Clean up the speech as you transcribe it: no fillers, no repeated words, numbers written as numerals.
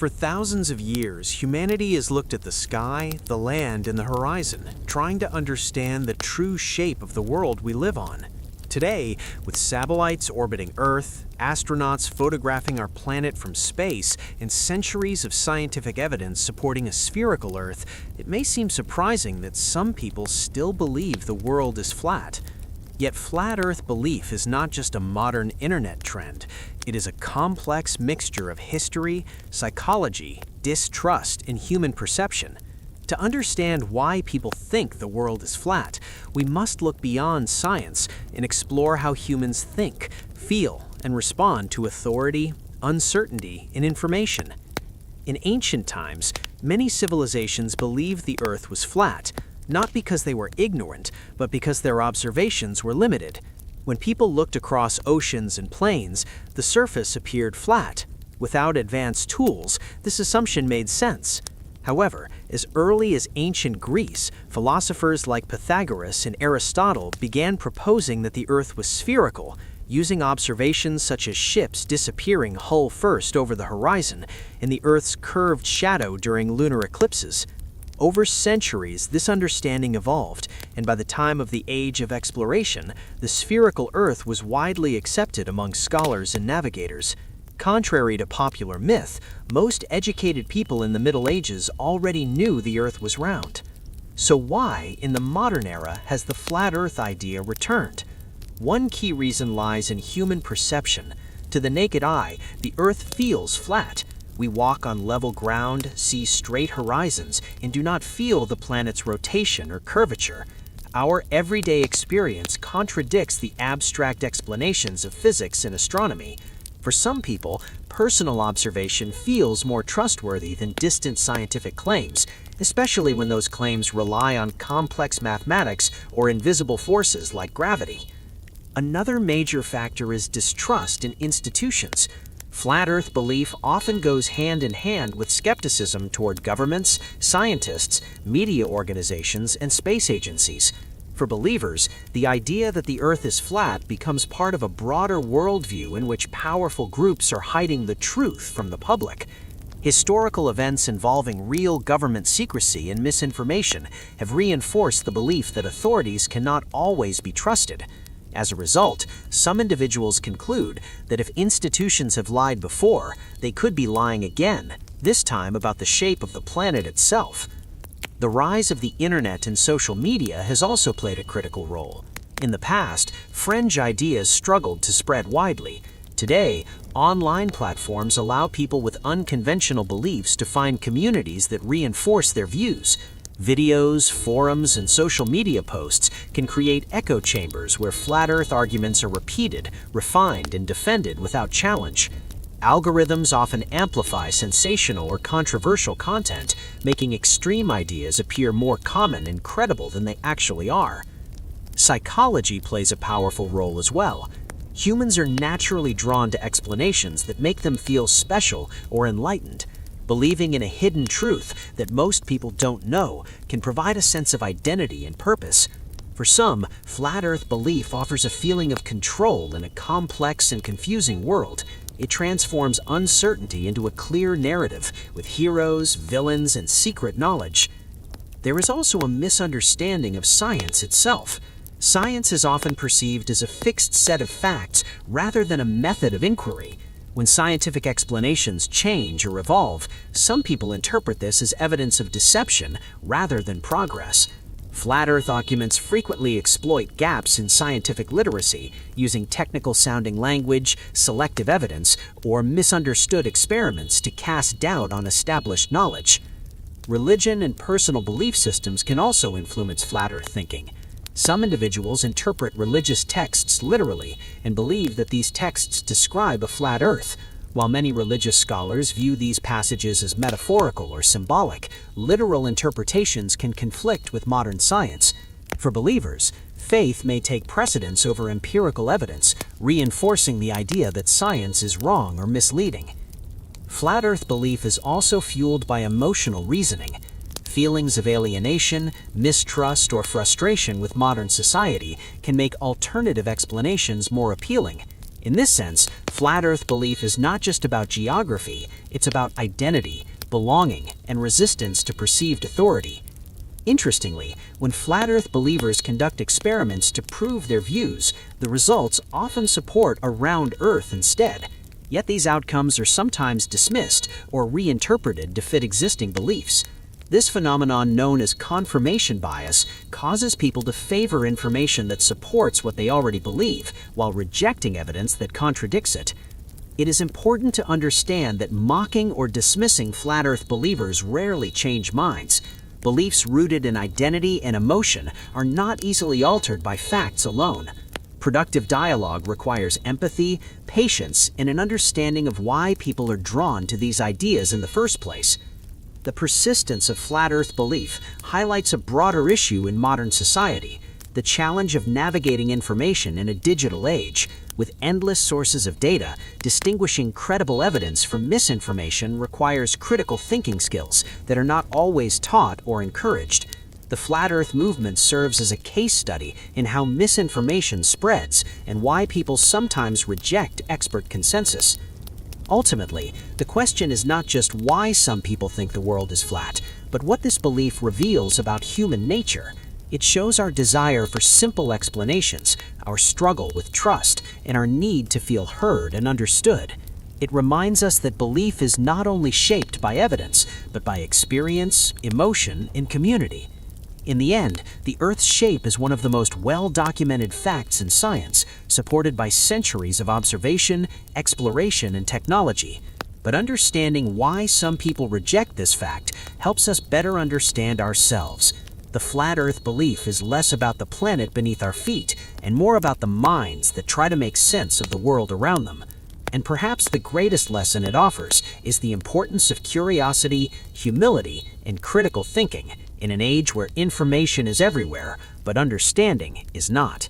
For thousands of years, humanity has looked at the sky, the land, and the horizon, trying to understand the true shape of the world we live on. Today, with satellites orbiting Earth, astronauts photographing our planet from space, and centuries of scientific evidence supporting a spherical Earth, it may seem surprising that some people still believe the world is flat. Yet flat Earth belief is not just a modern internet trend. It is a complex mixture of history, psychology, distrust, and human perception. To understand why people think the world is flat, we must look beyond science and explore how humans think, feel, and respond to authority, uncertainty, and information. In ancient times, many civilizations believed the Earth was flat, not because they were ignorant, but because their observations were limited. When people looked across oceans and plains, the surface appeared flat. Without advanced tools, this assumption made sense. However, as early as ancient Greece, philosophers like Pythagoras and Aristotle began proposing that the Earth was spherical, using observations such as ships disappearing hull first over the horizon and the Earth's curved shadow during lunar eclipses. Over centuries, this understanding evolved, and by the time of the Age of Exploration, the spherical Earth was widely accepted among scholars and navigators. Contrary to popular myth, most educated people in the Middle Ages already knew the Earth was round. So why, in the modern era, has the flat Earth idea returned? One key reason lies in human perception. To the naked eye, the Earth feels flat. We walk on level ground, see straight horizons, and do not feel the planet's rotation or curvature. Our everyday experience contradicts the abstract explanations of physics and astronomy. For some people, personal observation feels more trustworthy than distant scientific claims, especially when those claims rely on complex mathematics or invisible forces like gravity. Another major factor is distrust in institutions. Flat Earth belief often goes hand in hand with skepticism toward governments, scientists, media organizations, and space agencies. For believers, the idea that the Earth is flat becomes part of a broader worldview in which powerful groups are hiding the truth from the public. Historical events involving real government secrecy and misinformation have reinforced the belief that authorities cannot always be trusted. As a result, some individuals conclude that if institutions have lied before, they could be lying again, this time about the shape of the planet itself. The rise of the internet and social media has also played a critical role. In the past, fringe ideas struggled to spread widely. Today, online platforms allow people with unconventional beliefs to find communities that reinforce their views. Videos, forums, and social media posts can create echo chambers where flat Earth arguments are repeated, refined, and defended without challenge. Algorithms often amplify sensational or controversial content, making extreme ideas appear more common and credible than they actually are. Psychology plays a powerful role as well. Humans are naturally drawn to explanations that make them feel special or enlightened. Believing in a hidden truth that most people don't know can provide a sense of identity and purpose. For some, flat Earth belief offers a feeling of control in a complex and confusing world. It transforms uncertainty into a clear narrative with heroes, villains, and secret knowledge. There is also a misunderstanding of science itself. Science is often perceived as a fixed set of facts rather than a method of inquiry. When scientific explanations change or evolve, some people interpret this as evidence of deception rather than progress. Flat Earth arguments frequently exploit gaps in scientific literacy, using technical-sounding language, selective evidence, or misunderstood experiments to cast doubt on established knowledge. Religion and personal belief systems can also influence flat Earth thinking. Some individuals interpret religious texts literally and believe that these texts describe a flat Earth. While many religious scholars view these passages as metaphorical or symbolic, literal interpretations can conflict with modern science. For believers, faith may take precedence over empirical evidence, reinforcing the idea that science is wrong or misleading. Flat Earth belief is also fueled by emotional reasoning. Feelings of alienation, mistrust, or frustration with modern society can make alternative explanations more appealing. In this sense, flat Earth belief is not just about geography, it's about identity, belonging, and resistance to perceived authority. Interestingly, when flat Earth believers conduct experiments to prove their views, the results often support a round Earth instead. Yet these outcomes are sometimes dismissed or reinterpreted to fit existing beliefs. This phenomenon, known as confirmation bias, causes people to favor information that supports what they already believe, while rejecting evidence that contradicts it. It is important to understand that mocking or dismissing flat Earth believers rarely change minds. Beliefs rooted in identity and emotion are not easily altered by facts alone. Productive dialogue requires empathy, patience, and an understanding of why people are drawn to these ideas in the first place. The persistence of flat Earth belief highlights a broader issue in modern society: the challenge of navigating information in a digital age. With endless sources of data, distinguishing credible evidence from misinformation requires critical thinking skills that are not always taught or encouraged. The Flat Earth movement serves as a case study in how misinformation spreads and why people sometimes reject expert consensus. Ultimately, the question is not just why some people think the world is flat, but what this belief reveals about human nature. It shows our desire for simple explanations, our struggle with trust, and our need to feel heard and understood. It reminds us that belief is not only shaped by evidence, but by experience, emotion, and community. In the end, the Earth's shape is one of the most well-documented facts in science, supported by centuries of observation, exploration, and technology. But understanding why some people reject this fact helps us better understand ourselves. The flat Earth belief is less about the planet beneath our feet and more about the minds that try to make sense of the world around them. And perhaps the greatest lesson it offers is the importance of curiosity, humility, and critical thinking in an age where information is everywhere, but understanding is not.